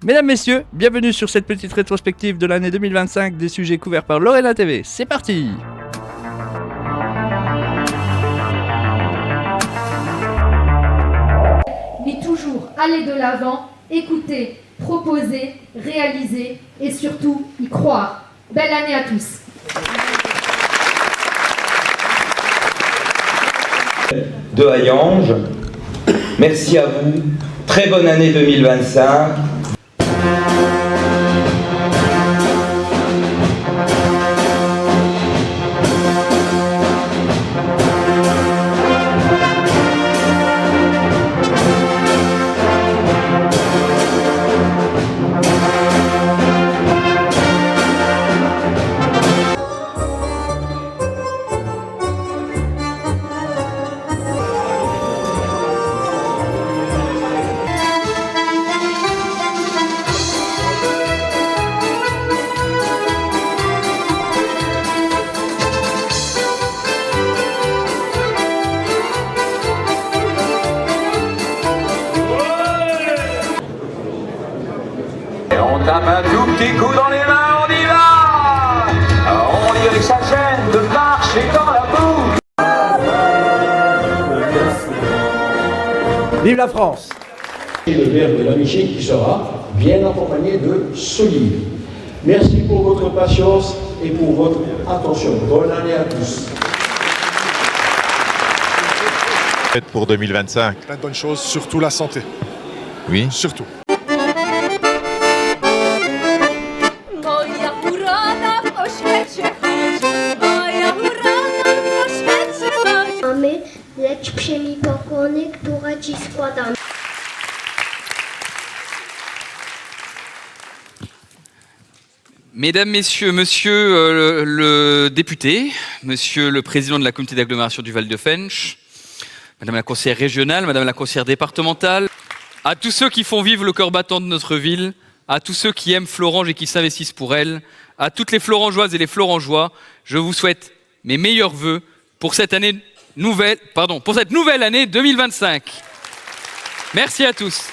Mesdames, Messieurs, bienvenue sur cette petite rétrospective de l'année 2025 des sujets couverts par Lorena TV. C'est parti! Mais toujours aller de l'avant, écouter, proposer, réaliser et surtout y croire. Belle année à tous! De Hayange, merci à vous, très bonne année 2025. On tape un tout petit coup dans les mains, on y va. On dirait que ça gêne de marcher dans la boue. Vive la France! Et le verre de l'amitié qui sera bien accompagné de solides. Merci pour votre patience et pour votre attention. Bonne année à tous. Pour 2025. Plein de bonnes choses, surtout la santé. Oui. Surtout. Lecz przyjmij pokłony, które ci składam. Mesdames, Messieurs, Monsieur le député, Monsieur le président de la communauté d'agglomération du Val de Fensch, Madame la conseillère régionale, Madame la conseillère départementale, à tous ceux qui font vivre le cœur battant de notre ville, à tous ceux qui aiment Florange et qui s'investissent pour elle, à toutes les Florangeoises et les Florangeois, je vous souhaite mes meilleurs vœux pour cette nouvelle année 2025. Merci à tous.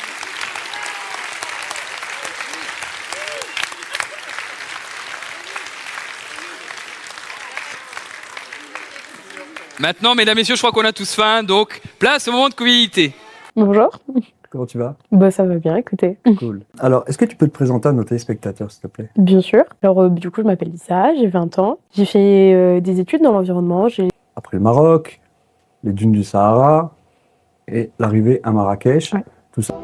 Maintenant, mesdames, messieurs, je crois qu'on a tous faim, donc place au moment de convivialité. Bonjour. Comment tu vas? Ça va bien, écoutez. Cool. Alors, est-ce que tu peux te présenter à nos téléspectateurs, s'il te plaît? Bien sûr. Alors, du coup, je m'appelle Lisa, j'ai 20 ans. J'ai fait des études dans l'environnement. Après le Maroc, les dunes du Sahara et l'arrivée à Marrakech, ouais. Tout ça.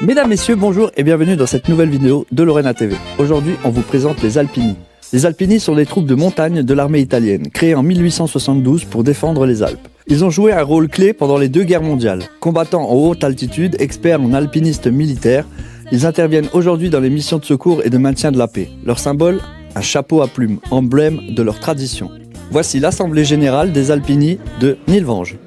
Mesdames, messieurs, bonjour et bienvenue dans cette nouvelle vidéo de Lorena TV. Aujourd'hui, on vous présente les Alpini. Les Alpini sont des troupes de montagne de l'armée italienne, créées en 1872 pour défendre les Alpes. Ils ont joué un rôle clé pendant les deux guerres mondiales. Combattants en haute altitude, experts en alpinistes militaires, ils interviennent aujourd'hui dans les missions de secours et de maintien de la paix. Leur symbole, un chapeau à plumes, emblème de leur tradition. Voici l'Assemblée Générale des Alpini de Nilvange.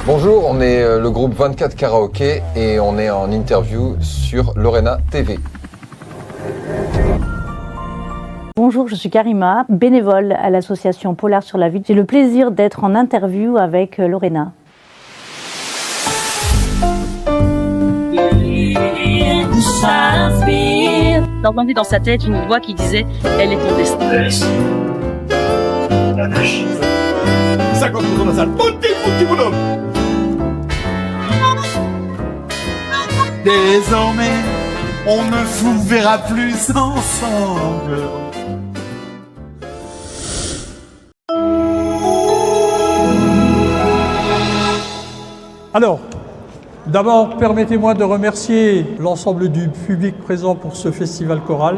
Bonjour, on est le groupe 24 Karaoké et on est en interview sur Lorena TV. Bonjour, je suis Karima, bénévole à l'association Polar sur la Vie. J'ai le plaisir d'être en interview avec Lorena. J'entendais dans sa tête une voix qui disait « Elle est ton destin ». 50% dans la salle, petit bonhomme. Désormais, on ne vous verra plus ensemble. Alors, d'abord, permettez-moi de remercier l'ensemble du public présent pour ce festival choral.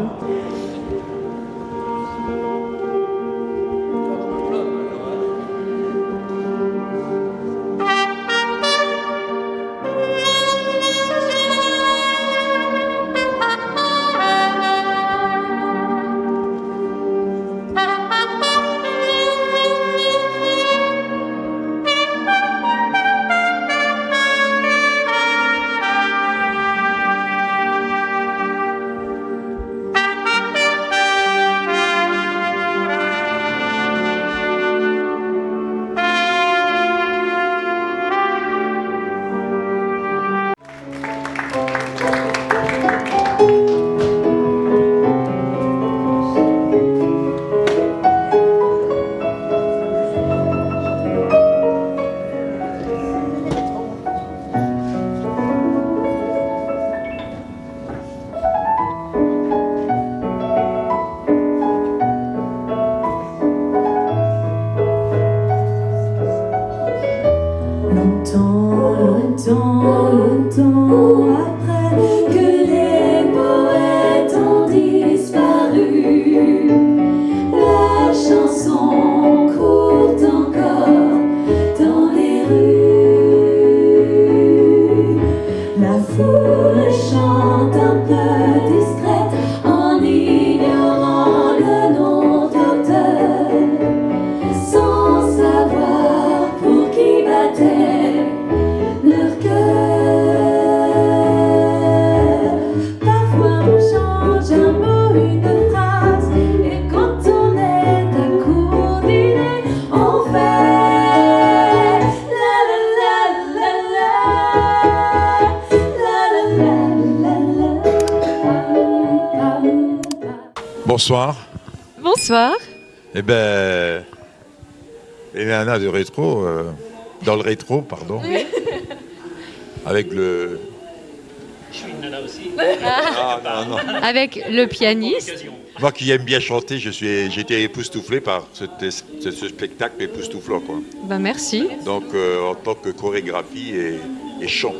foule chante un peu discrète en ignorant le nom d'auteur, sans savoir pour qui battait leur cœur. Parfois on change un mot, une phrase, et quand on est à court d'idées, on fait la la la la Bonsoir. Bonsoir. Eh ben, les nanas de rétro, dans le rétro, pardon. Oui. Avec le... Je suis une nana aussi. Ah, non. Avec le pianiste. Moi qui aime bien chanter, j'étais époustouflé par ce spectacle époustouflant, quoi. Ben merci. Donc, en tant que chorégraphie et chant.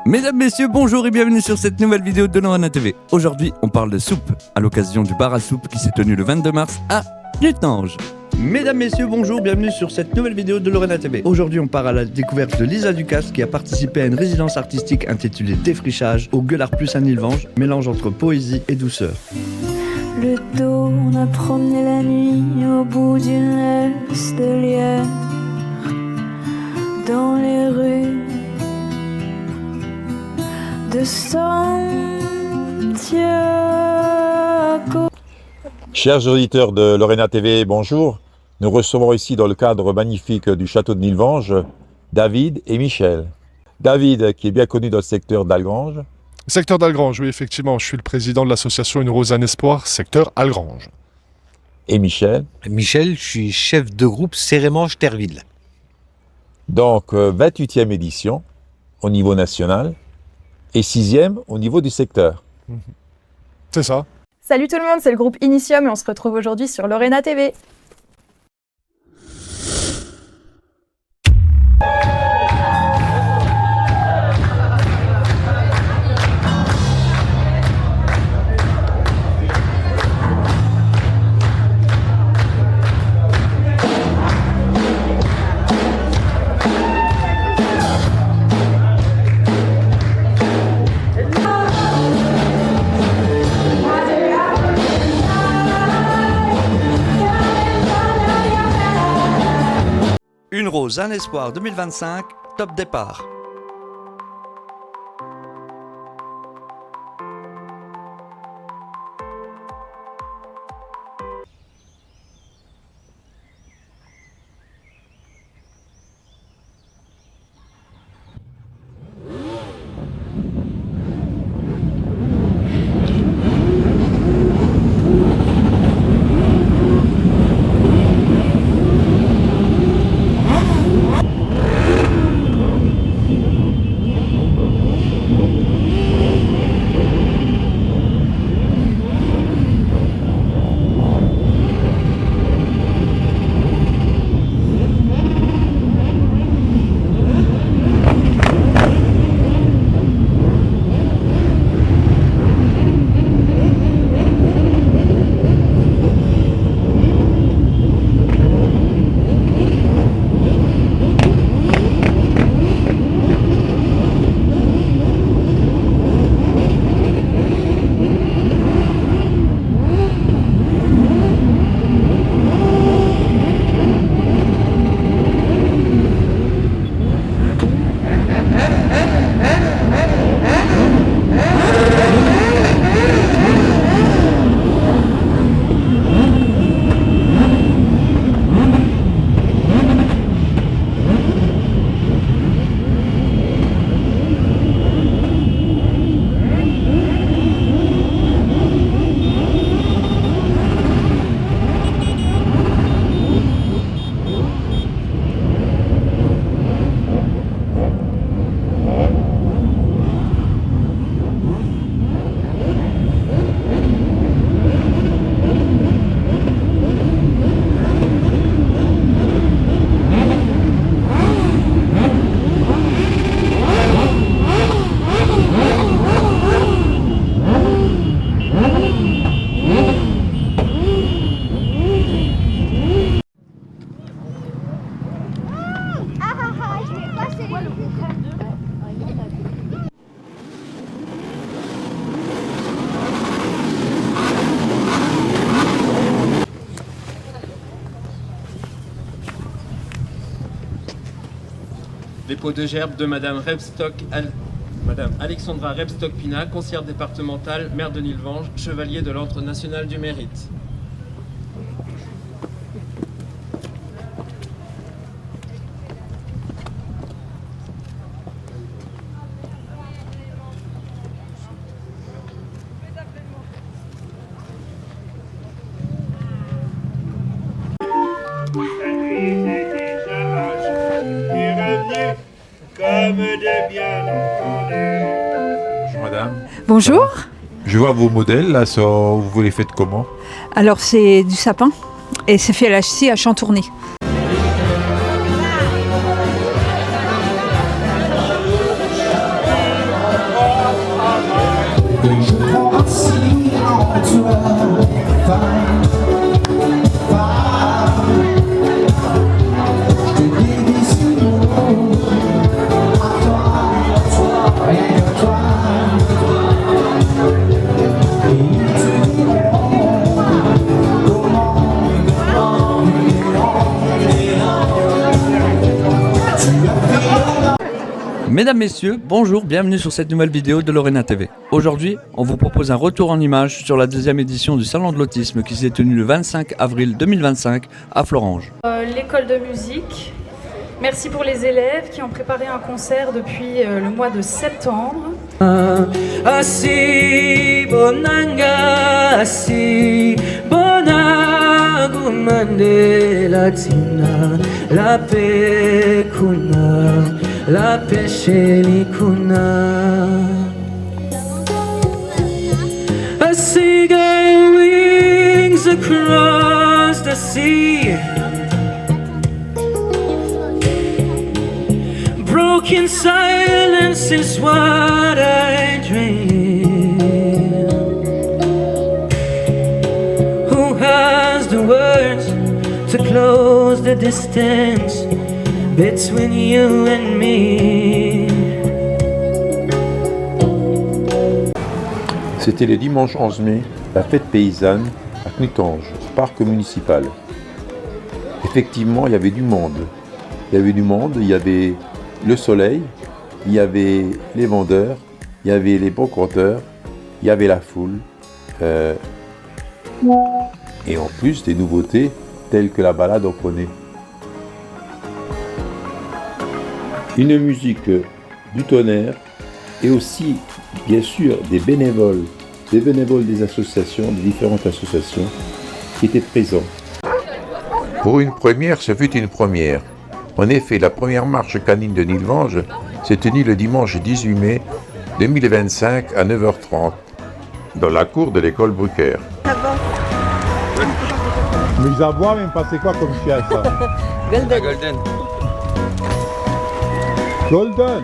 Mesdames, messieurs, bonjour et bienvenue sur cette nouvelle vidéo de Lorena TV. Aujourd'hui, on parle de soupe, à l'occasion du bar à soupe qui s'est tenu le 22 mars à Nutenange. Mesdames, messieurs, bonjour, bienvenue sur cette nouvelle vidéo de Lorena TV. Aujourd'hui, on part à la découverte de Lisa Ducasse qui a participé à une résidence artistique intitulée Défrichage au Gueulard Plus à Nilvange, mélange entre poésie et douceur. Le dos, on a promené la nuit au bout d'une laisse de lierre, dans les rues de Santiago. Chers auditeurs de Lorena TV, bonjour. Nous recevons ici, dans le cadre magnifique du château de Nilvange, David et Michel. David, qui est bien connu dans le secteur d'Algrange. Secteur d'Algrange, oui, effectivement. Je suis le président de l'association Une Rose, un Espoir, secteur Algrange. Et Michel? Michel, je suis chef de groupe Cérémange-Terville. Donc, 28e édition au niveau national et 6e au niveau du secteur. C'est ça. Salut tout le monde, c'est le groupe Initium et on se retrouve aujourd'hui sur Lorena TV. Une Rose, un Espoir 2025, top départ. Dépôt de gerbe de Madame Alexandra Rebstock-Pina, conseillère départementale, maire de Nilvange, chevalier de l'Ordre national du mérite. Bonjour madame. Bonjour. Je vois vos modèles là, vous les faites comment? Alors c'est du sapin et c'est fait ici à Chantournay. Mesdames, Messieurs, bonjour, bienvenue sur cette nouvelle vidéo de Lorena TV. Aujourd'hui, on vous propose un retour en images sur la deuxième édition du Salon de l'Autisme qui s'est tenu le 25 avril 2025 à Florange. L'école de musique, merci pour les élèves qui ont préparé un concert depuis le mois de septembre. Asi bonanga asi bonagumande latina la pecuna la pescelicuna. A seagull wings across the sea. Broken silence is what I dream. Who has the words to close the distance between you and me? C'était le dimanche 11 mai, la fête paysanne à Knutange, parc municipal. Effectivement, il y avait du monde. Il y avait le soleil, il y avait les vendeurs, il y avait les brocanteurs, il y avait la foule. Et en plus des nouveautés telles que la balade au poney. Une musique du tonnerre et aussi, bien sûr, des bénévoles des associations, des différentes associations qui étaient présents. Pour une première, ce fut une première. En effet, la première marche canine de Nilvange s'est tenue le dimanche 18 mai 2025 à 9h30 dans la cour de l'école Brucker. Mis à boire, mais passez quoi comme chien ça? Golden. Golden. Golden.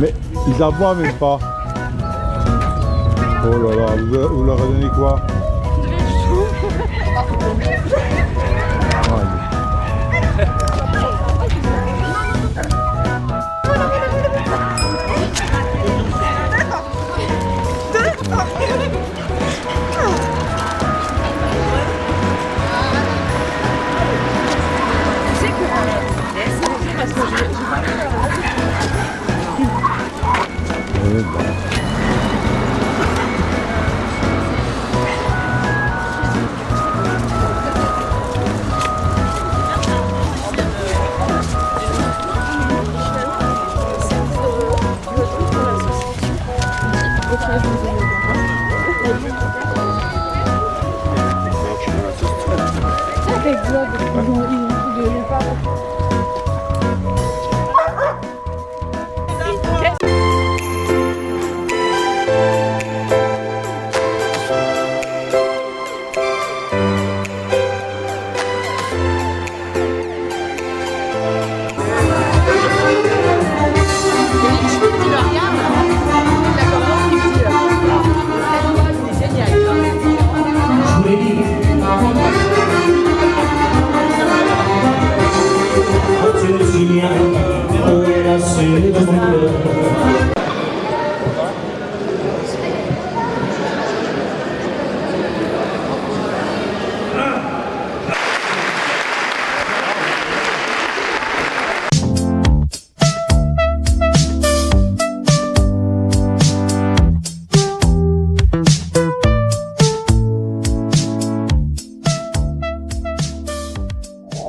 Mais ils aboient même pas. Oh là là, vous leur avez donné quoi?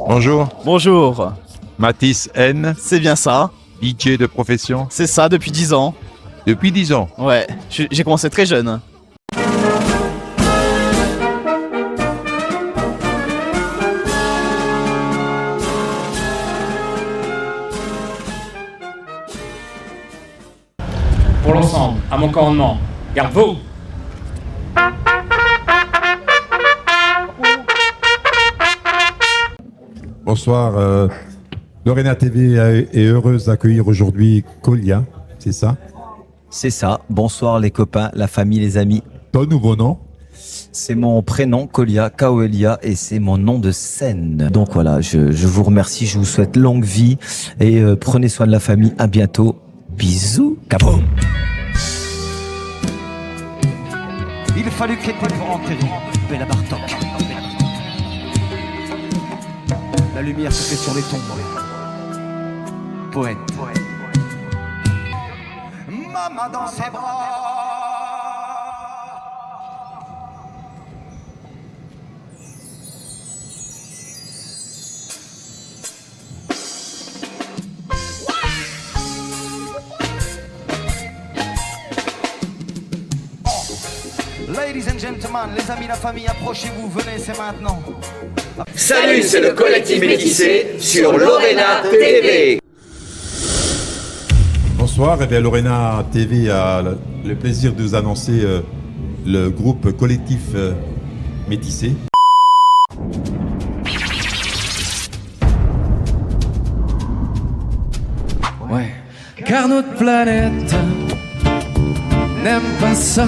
Bonjour. Bonjour. Mathis N. C'est bien ça. DJ de profession. C'est ça, depuis 10 ans. Depuis 10 ans. Ouais, j'ai commencé très jeune. Pour l'ensemble, à mon commandement, garde-vous. Bonsoir. Lorena TV est heureuse d'accueillir aujourd'hui Kolia, c'est ça? C'est ça. Bonsoir les copains, la famille, les amis. Ton nouveau nom? C'est mon prénom, Kolia, Kaoelia, et c'est mon nom de scène. Donc voilà, je vous remercie, je vous souhaite longue vie et prenez soin de la famille. À bientôt. Bisous. Kaboom. Il fallut qu'elle pour enterrer Béla Bartok. La lumière se fait sur les tombes. Poète. Maman dans ses bras. Ladies and gentlemen, les amis, la famille, approchez-vous, venez, c'est maintenant. Salut, c'est le collectif métissé sur Lorena TV. Bonsoir, et bien Lorena TV a le plaisir de vous annoncer le groupe collectif métissé. Ouais, car notre planète n'aime pas ça.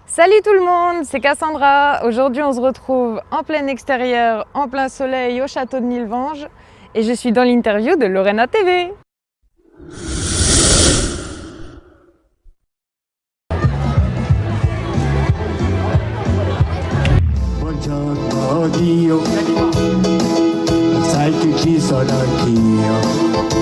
Salut tout le monde, c'est Cassandra. Aujourd'hui on se retrouve en plein extérieur, en plein soleil au château de Nilvange et je suis dans l'interview de Lorena TV. Buongiorno Dio, sai che ci sono anch'io.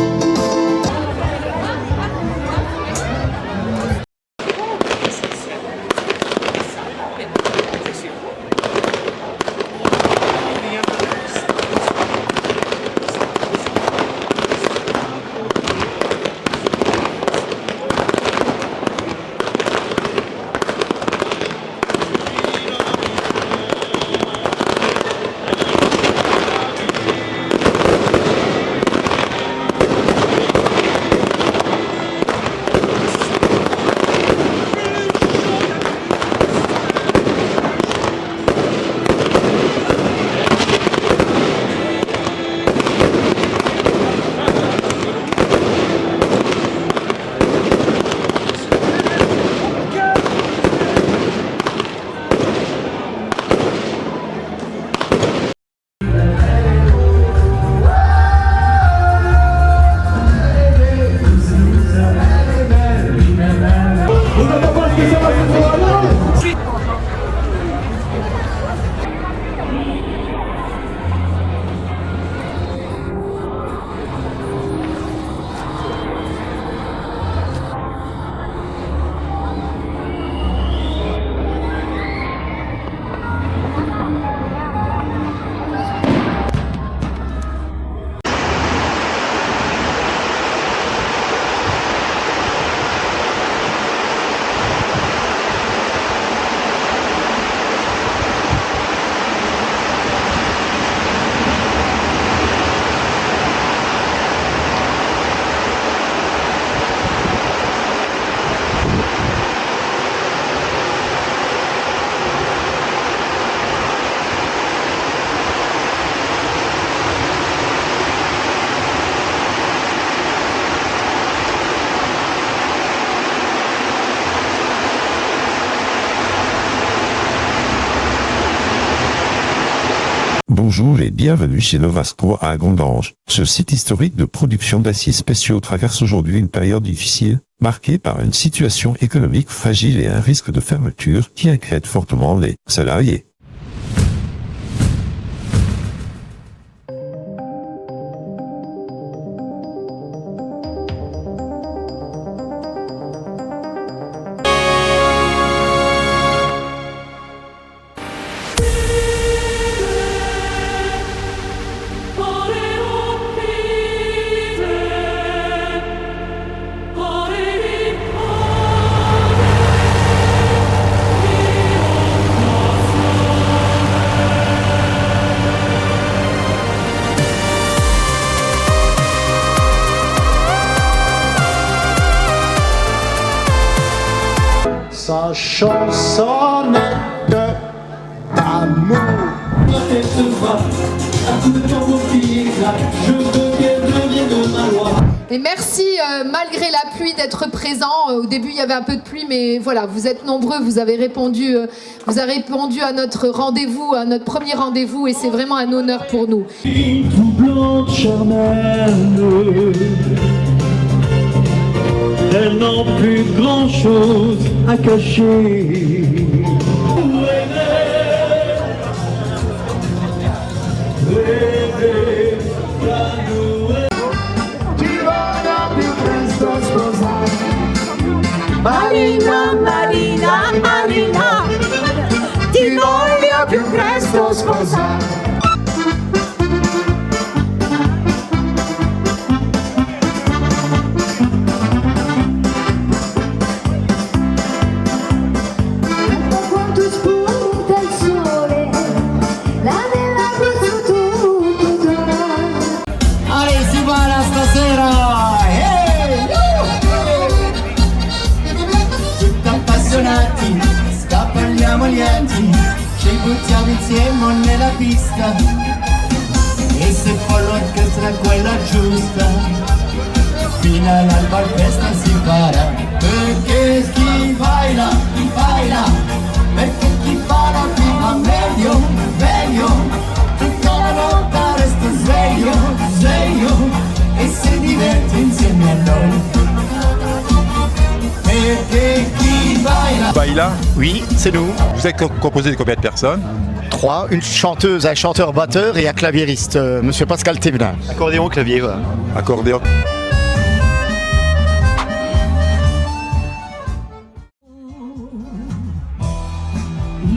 Bonjour et bienvenue chez Novasco à Gondange. Ce site historique de production d'aciers spéciaux traverse aujourd'hui une période difficile, marquée par une situation économique fragile et un risque de fermeture qui inquiète fortement les salariés. Sa chansonnette d'amour. Elle se voit, un coup de tambour qui éclate. Je veux qu'elle devienne ma loi. Et merci, malgré la pluie, d'être présent. Au début, il y avait un peu de pluie, mais voilà, vous êtes nombreux, vous avez répondu à notre rendez-vous, à notre premier rendez-vous, et c'est vraiment un honneur pour nous. Tout blanche charnelle, elles n'ont plus grand-chose à cacher. Marina, Marina, Marina, ti voglio più presto sposare. Quanto spunta il sole, la nella questo tutto. Allez, si va stasera! Appassionati, scappaliamo lieti, ci buttiamo insieme nella pista, e se poi l'orchestra è quella giusta, fino all'alba la festa si farà, perché chi baila, perché chi balla ti va meglio, meglio, tutta la notte resta sveglio, sveglio, e si diverte insieme a noi. Baila, oui, c'est nous. Vous êtes composé de combien de personnes? 3, une chanteuse, un chanteur-batteur et un claviériste, monsieur Pascal Thévenin. Accordéon, clavier, voilà. Accordéon.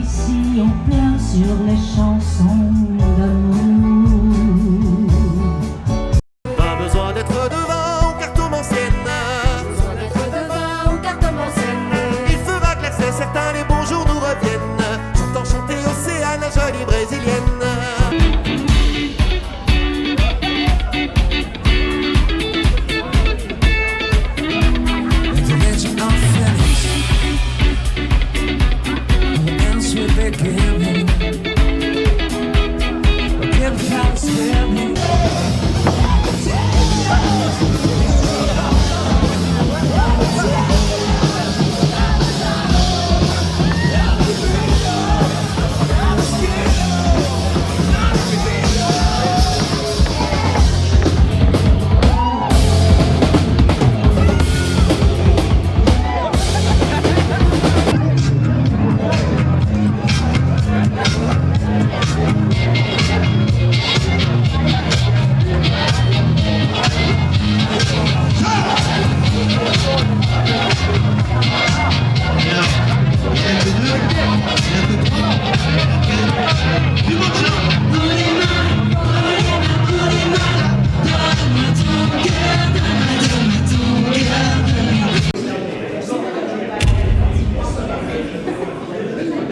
Ici on pleure sur les chansons d'amour. Pas besoin d'être devant ou carte ancienne. Besoin d'être devant ou carte ancienne. Il fera glacer, certains les bons jours nous reviennent. J'entends chanter Océane, la jolie brésilienne.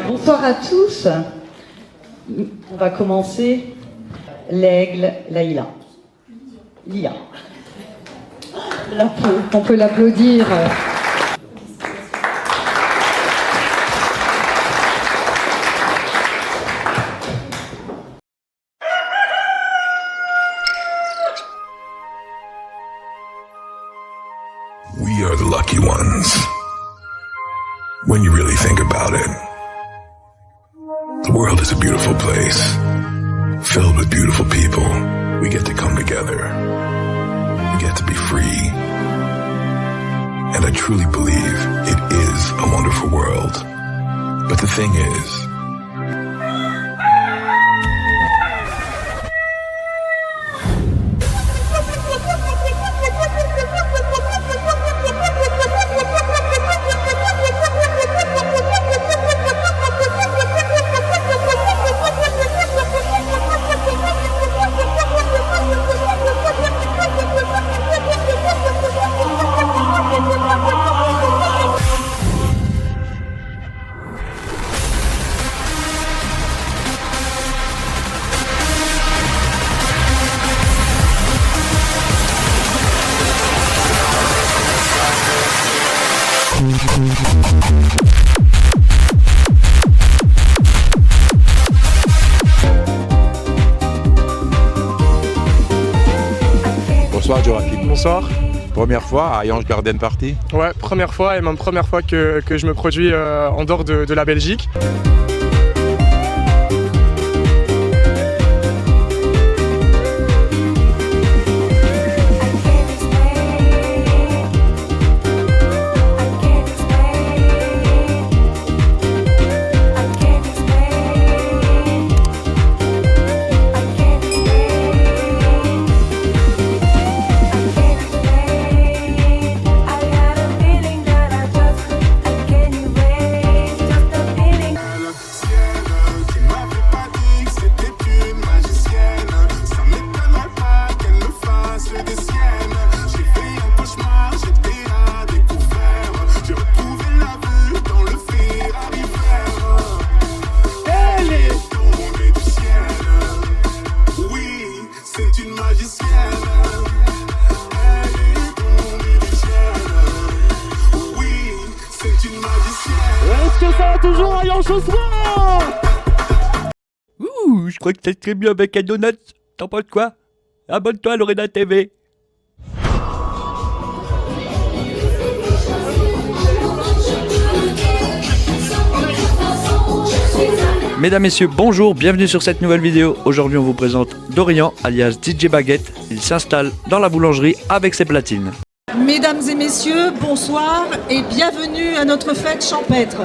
Bonsoir à tous. On va commencer l'aigle, Laïla. Lia. On peut l'applaudir. We are the lucky ones. When you really think about it, the world is a beautiful place, filled with beautiful people. We get to come together. We get to be free. And I truly believe it is a wonderful world. But the thing is, Bonsoir Joachim. Bonsoir. Première fois à Yonge Garden Party? Ouais, première fois et même première fois que je me produis en dehors de la Belgique. Est-ce que ça va toujours à Yonge ce soir? Ouh, je crois que c'est très bien avec un donut. T'en penses quoi? Abonne-toi à Lorena TV. Mesdames, Messieurs, bonjour, bienvenue sur cette nouvelle vidéo. Aujourd'hui, on vous présente Dorian, alias DJ Baguette. Il s'installe dans la boulangerie avec ses platines. Mesdames et messieurs, bonsoir et bienvenue à notre fête champêtre.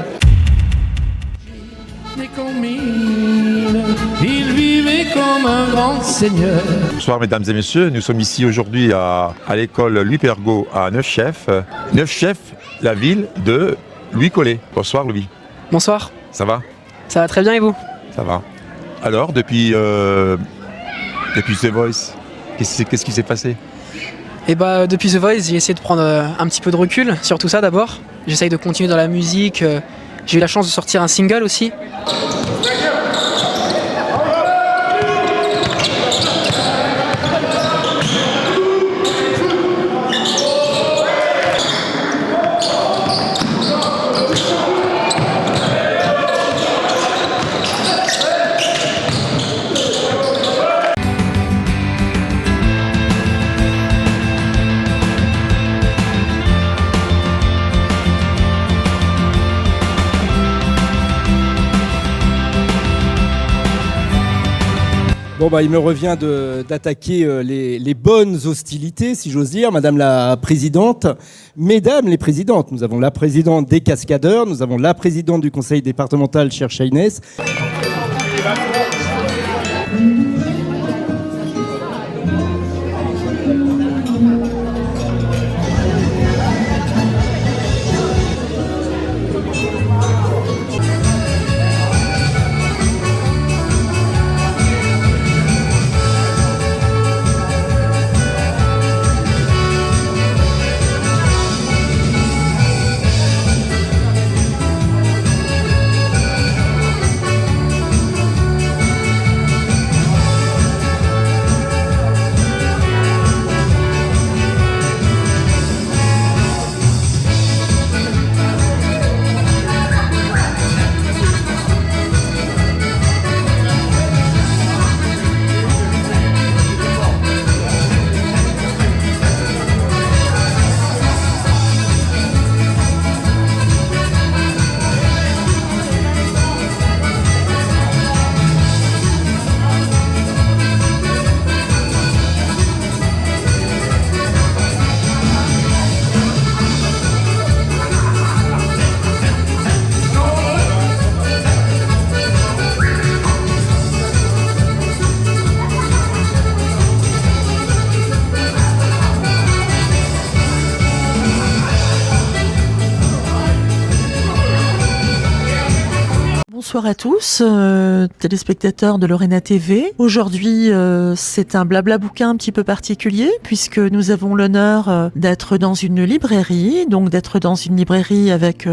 Il vivait comme un grand seigneur. Bonsoir mesdames et messieurs, nous sommes ici aujourd'hui à l'école Louis Pergaud à Neufchef. Neufchef, la ville de Louis Collet. Bonsoir Louis. Bonsoir. Ça va? Ça va très bien et vous? Ça va. Alors, depuis The Voice, qu'est-ce qui s'est passé? Et bah depuis The Voice, j'ai essayé de prendre un petit peu de recul sur tout ça d'abord. J'essaye de continuer dans la musique. J'ai eu la chance de sortir un single aussi. Bon bah il me revient d'attaquer les bonnes hostilités, si j'ose dire, Madame la Présidente. Mesdames les Présidentes, nous avons la Présidente des Cascadeurs, nous avons la Présidente du Conseil départemental, chère Chaynès. Bonsoir à tous, téléspectateurs de Lorena TV. Aujourd'hui, c'est un blabla bouquin un petit peu particulier puisque nous avons l'honneur d'être dans une librairie, donc d'être dans une librairie avec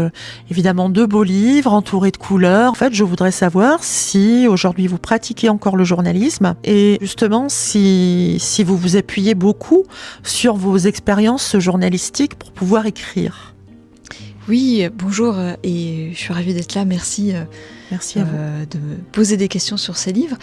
évidemment 2 beaux livres entourés de couleurs. En fait, je voudrais savoir si aujourd'hui vous pratiquez encore le journalisme et justement si vous vous appuyez beaucoup sur vos expériences journalistiques pour pouvoir écrire. Oui, bonjour et je suis ravie d'être là. Merci, merci à vous de me poser des questions sur ces livres.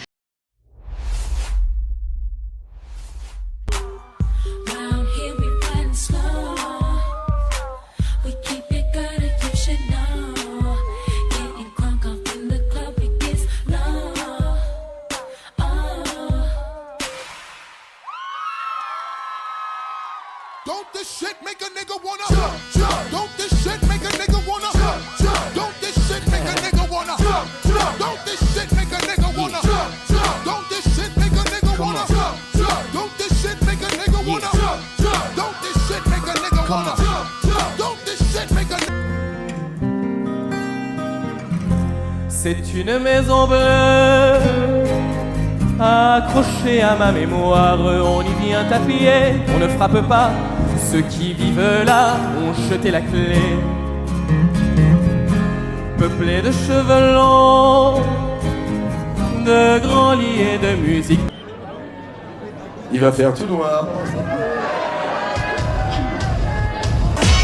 Don't this shit make a nigga wanna jump, jump. Don't this shit make a nigga wanna jump, jump. Don't this shit make a nigga wanna jump, jump. Don't this shit make a nigga wanna jump, jump. Don't this shit make a nigga wanna jump, jump. Don't this shit make a nigga wanna jump, jump. Don't this shit make a nigga wanna jump, jump. Don't this shit make a C'est une maison bleue accrochée à ma mémoire, on y vient à pied, on ne frappe pas. Ceux qui vivent là ont jeté la clé. Peuplé de cheveux longs, de grands lits et de musique. Il va faire tout noir.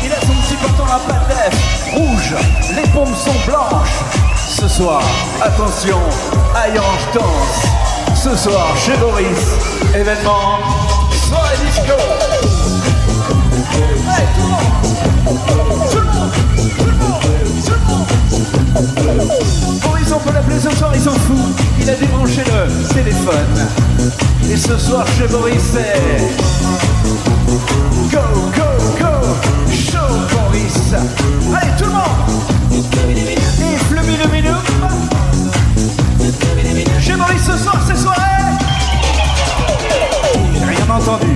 Il a son petit pantalon à patef rouge, les paumes sont blanches. Ce soir, attention, Ayange danse. Ce soir, chez Boris, événement, soirée disco. Hey, tout le monde, Boris, on peut l'appeler ce soir, il s'en fout. Il a débranché le téléphone. Et ce soir, chez Boris, c'est Go, go, go, show Boris. Allez, tout le monde. Et Flumilumilum. Chez Boris ce soir, c'est soirée. J'ai rien entendu.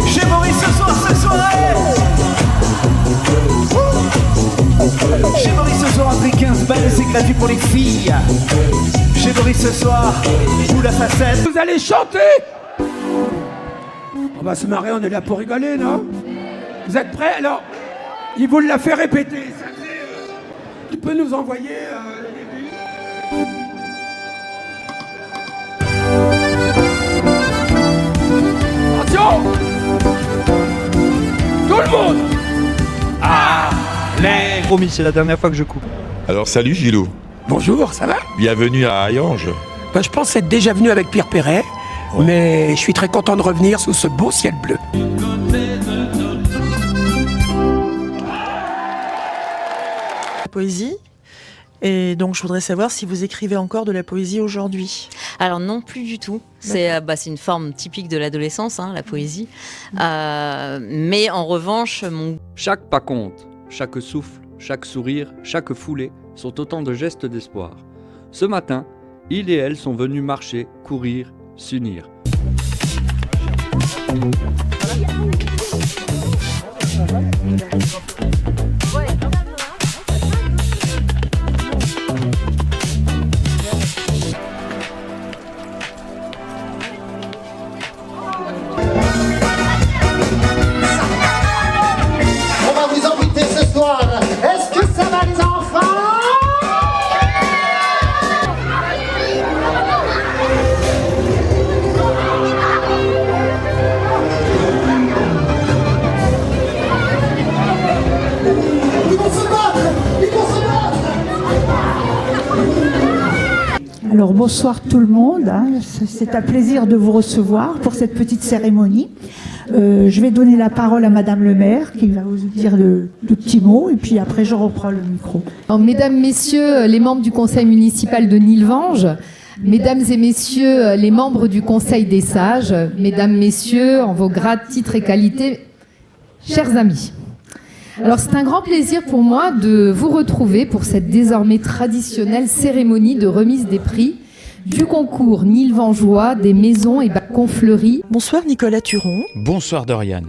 Chez Boris ce soir, c'est soirée. Chez Boris ce soir, après 15 balles, c'est gratuit pour les filles. Chez Boris ce soir, ou la facette. Vous allez chanter. On va se marrer, on est là pour rigoler, non? Vous êtes prêts? Alors, il vous l'a fait répéter. Tu peux nous envoyer tout le monde. Allez. Promis, c'est la dernière fois que je coupe. Alors salut Gilou. Bonjour, ça va? Bienvenue à Ayange. Je pense être déjà venu avec Pierre Perret, mais je suis très content de revenir sous ce beau ciel bleu. La poésie. Et donc je voudrais savoir si vous écrivez encore de la poésie aujourd'hui. Alors non, plus du tout. C'est une forme typique de l'adolescence, hein, la poésie. Mais en revanche, Chaque pas compte, chaque souffle, chaque sourire, chaque foulée sont autant de gestes d'espoir. Ce matin, il et elle sont venus marcher, courir, s'unir. On va vous inviter ce soir. Est-ce que ça va les enfants? Ils vont se battre! Ils vont se battre! Alors bonsoir tout le monde, hein. C'est un plaisir de vous recevoir pour cette petite cérémonie. Je vais donner la parole à Madame le maire qui va vous dire de petits mots et puis après je reprends le micro. Alors, mesdames, messieurs, les membres du conseil municipal de Nilvange, mesdames et messieurs, les membres du conseil des sages, mesdames, messieurs, en vos grades, titres et qualités, chers amis. Alors c'est un grand plaisir pour moi de vous retrouver pour cette désormais traditionnelle cérémonie de remise des prix du concours nilvangeois des maisons et balcons fleuris. Bonsoir Nicolas Turon. Bonsoir Doriane.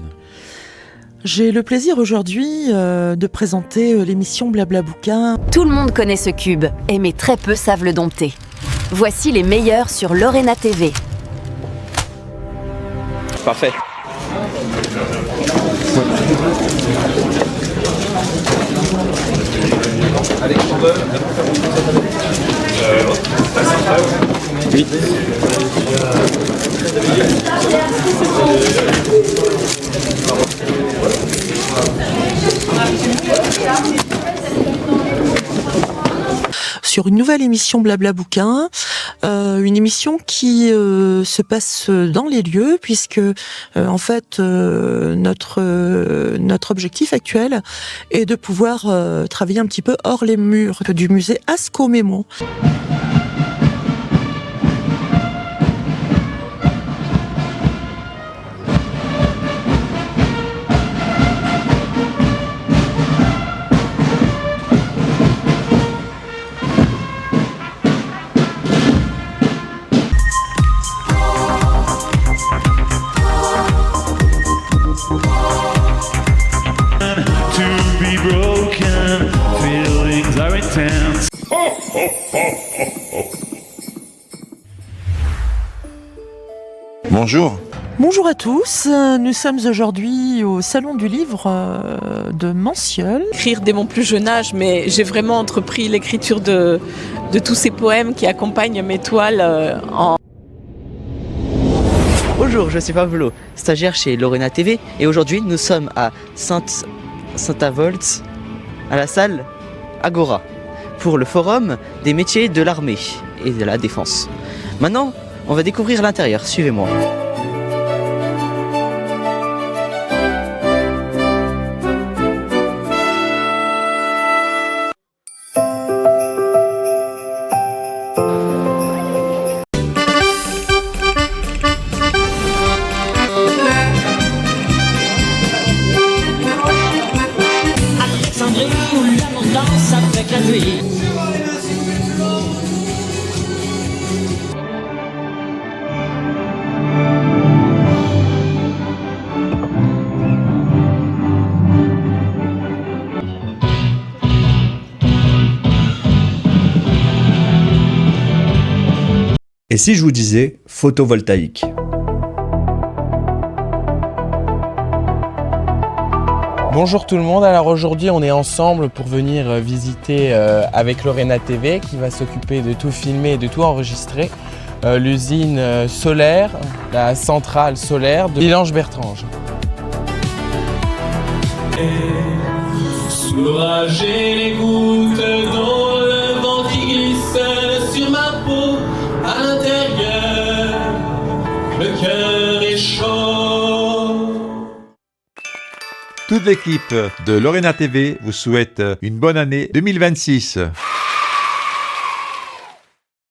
J'ai le plaisir aujourd'hui de présenter l'émission Blabla Bouquin. Tout le monde connaît ce cube, mais très peu savent le dompter. Voici les meilleurs sur Lorena TV. Parfait. Oui. Sur une nouvelle émission Blabla Bouquin, une émission qui se passe dans les lieux, puisque en fait notre objectif actuel est de pouvoir travailler un petit peu hors les murs du musée Ascomémon. Bonjour. Bonjour à tous, nous sommes aujourd'hui au Salon du Livre de Mansieul. Écrire dès mon plus jeune âge, mais j'ai vraiment entrepris l'écriture de tous ces poèmes qui accompagnent mes toiles en... Bonjour, je suis Pablo, stagiaire chez Lorena TV, et aujourd'hui nous sommes à Saint-Avold, à la salle Agora, pour le forum des métiers de l'armée et de la défense. Maintenant, on va découvrir l'intérieur, suivez-moi. Alexandrie où l'amour danse avec la nuit. Et si je vous disais photovoltaïque? Bonjour tout le monde, alors aujourd'hui on est ensemble pour venir visiter avec Lorena TV qui va s'occuper de tout filmer et de tout enregistrer l'usine solaire, la centrale solaire de Lillange-Bertrange. Soulager les gouttes dans le vent qui glisse sur ma peau. À l'intérieur, le cœur est chaud. Toute l'équipe de Lorena TV vous souhaite une bonne année 2026.